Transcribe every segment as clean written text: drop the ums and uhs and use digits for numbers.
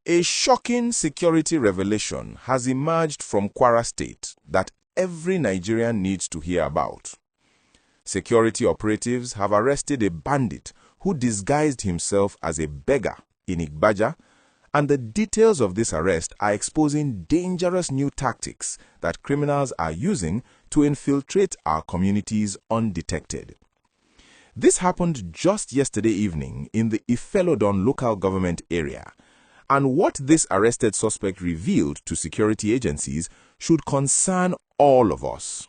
A shocking security revelation has emerged from KwaraState that every Nigerian needs to hear about. Security operatives have arrested a bandit who disguised himself as a beggar in Igbaja, and the details of this arrest are exposing dangerous new tactics that criminals are using to infiltrate our communities undetected. This happened just yesterday evening in the Ifelodon local government area, and what this arrested suspect revealed to security agencies should concern all of us.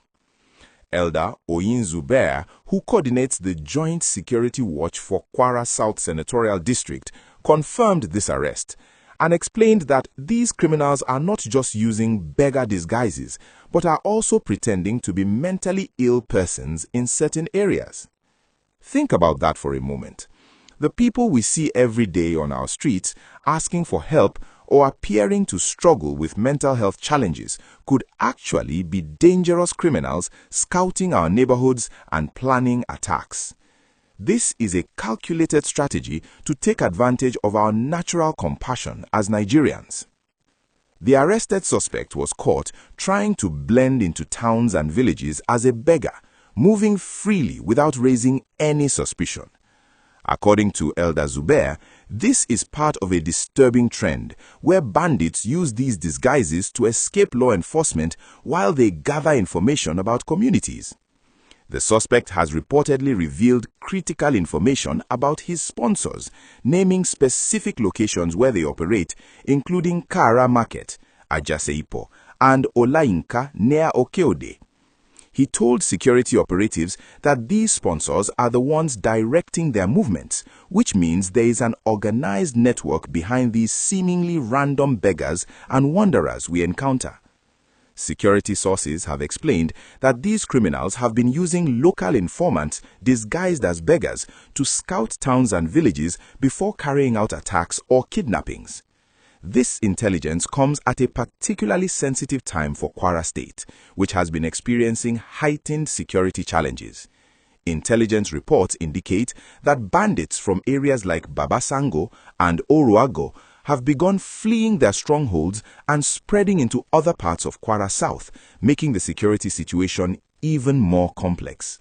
Elder Oyin Zubair, who coordinates the Joint Security Watch for Kwara South Senatorial District, confirmed this arrest and explained that these criminals are not just using beggar disguises, but are also pretending to be mentally ill persons in certain areas. Think about that for a moment. The people we see every day on our streets asking for help or appearing to struggle with mental health challenges could actually be dangerous criminals scouting our neighborhoods and planning attacks. This is a calculated strategy to take advantage of our natural compassion as Nigerians. The arrested suspect was caught trying to blend into towns and villages as a beggar, moving freely without raising any suspicion. According to Elder Zubair, this is part of a disturbing trend where bandits use these disguises to escape law enforcement while they gather information about communities. The suspect has reportedly revealed critical information about his sponsors, naming specific locations where they operate, including Kara Market, Ajaseipo, and Olainka near Okeode. He told security operatives that these sponsors are the ones directing their movements, which means there is an organized network behind these seemingly random beggars and wanderers we encounter. Security sources have explained that these criminals have been using local informants disguised as beggars to scout towns and villages before carrying out attacks or kidnappings. This intelligence comes at a particularly sensitive time for KwaraState, which has been experiencing heightened security challenges. Intelligence reports indicate that bandits from areas like Babasango and Oruago have begun fleeing their strongholds and spreading into other parts of Kwara South, making the security situation even more complex.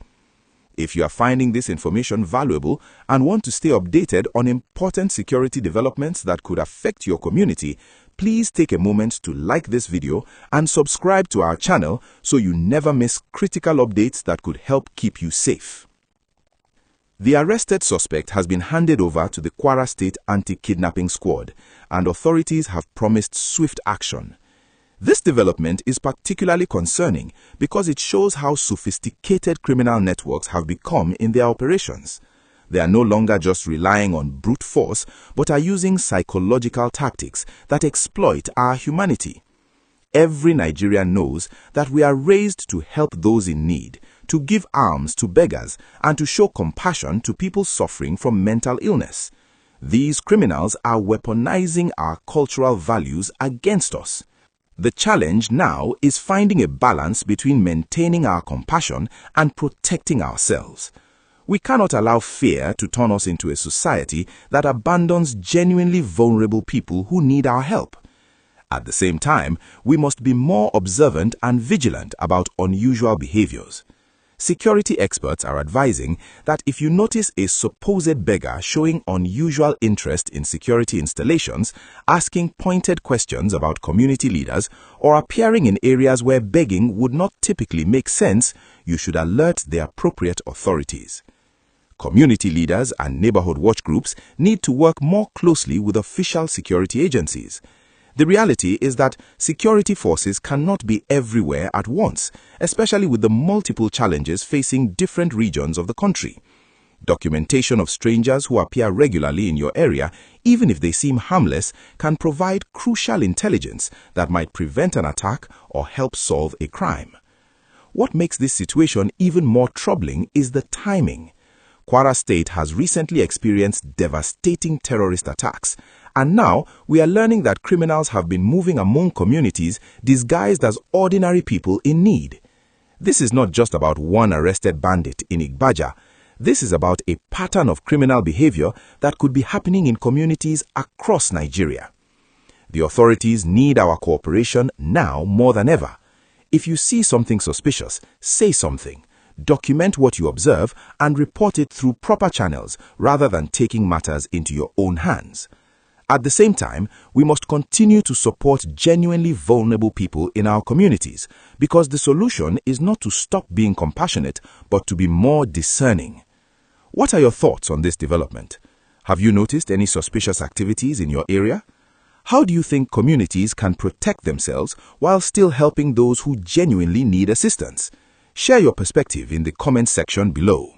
If you are finding this information valuable and want to stay updated on important security developments that could affect your community, please take a moment to like this video and subscribe to our channel so you never miss critical updates that could help keep you safe. The arrested suspect has been handed over to the KwaraState Anti-Kidnapping Squad, and authorities have promised swift action. This development is particularly concerning because it shows how sophisticated criminal networks have become in their operations. They are no longer just relying on brute force, but are using psychological tactics that exploit our humanity. Every Nigerian knows that we are raised to help those in need, to give alms to beggars, and to show compassion to people suffering from mental illness. These criminals are weaponizing our cultural values against us. The challenge now is finding a balance between maintaining our compassion and protecting ourselves. We cannot allow fear to turn us into a society that abandons genuinely vulnerable people who need our help. At the same time, we must be more observant and vigilant about unusual behaviors. Security experts are advising that if you notice a supposed beggar showing unusual interest in security installations, asking pointed questions about community leaders, or appearing in areas where begging would not typically make sense, you should alert the appropriate authorities. Community leaders and neighborhood watch groups need to work more closely with official security agencies. The reality is that security forces cannot be everywhere at once, especially with the multiple challenges facing different regions of the country. Documentation of strangers who appear regularly in your area, even if they seem harmless, can provide crucial intelligence that might prevent an attack or help solve a crime. What makes this situation even more troubling is the timing. KwaraState has recently experienced devastating terrorist attacks, and now we are learning that criminals have been moving among communities disguised as ordinary people in need. This is not just about one arrested bandit in Igbaja. This is about a pattern of criminal behavior that could be happening in communities across Nigeria. The authorities need our cooperation now more than ever. If you see something suspicious, say something. Document what you observe and report it through proper channels rather than taking matters into your own hands. At the same time, we must continue to support genuinely vulnerable people in our communities because the solution is not to stop being compassionate but to be more discerning. What are your thoughts on this development? Have you noticed any suspicious activities in your area? How do you think communities can protect themselves while still helping those who genuinely need assistance? Share your perspective in the comment section below.